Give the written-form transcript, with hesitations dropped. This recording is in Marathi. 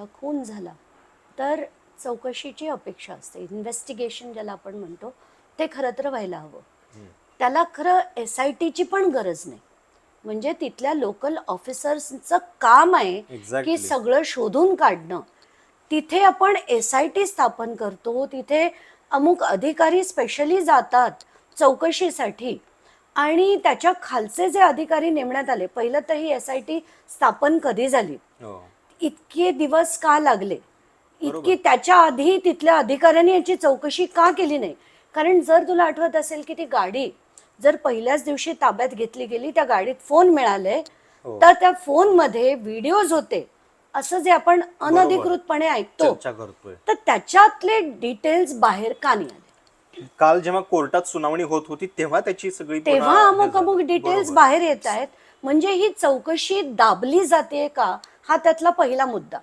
एखादा खून झाला तर चौकशीची अपेक्षा असते, इन्व्हेस्टिगेशन ज्याला आपण म्हणतो ते खरं तर व्हायला हवं. त्याला खरं SITची पण गरज नाही. म्हणजे तिथल्या लोकल ऑफिसर्सचं काम आहे की एक्झॅक्टली. सगळं शोधून काढणं. तिथे आपण SIT स्थापन करतो, तिथे अमुक अधिकारी स्पेशली जातात चौकशीसाठी आणि त्याच्या खालचे जे अधिकारी नेमण्यात आले, पहिलं तर ही SIT स्थापन कधी झाली, हो. इतके दिवस का लागले, बरोबर. इतकी त्याच्या आधी तिथल्या अधिकाऱ्यांनी याची चौकशी का केली नाही? कारण जर तुला आठवत असेल की ती गाडी जर पहिल्याच दिवशी ताब्यात घेतली गेली, त्या गाडीत फोन मिळाले, हो. तर त्या फोनमध्ये व्हिडिओज होते असं जे आपण अनधिकृतपणे ऐकतो, चर्चा करतोय. तर त्याच्यातले डिटेल्स बाहेर का नाही आले? काल जेव्हा कोर्टात सुनावणी होत होती तेव्हा त्याची सगळी पुन्हा तेव्हा हे अमुक झालं. अमुक डिटेल्स बरोबर. बाहेर येत आहेत. म्हणजे ही चौकशी दाबली जाते का, हा त्यातला पहिला मुद्दा.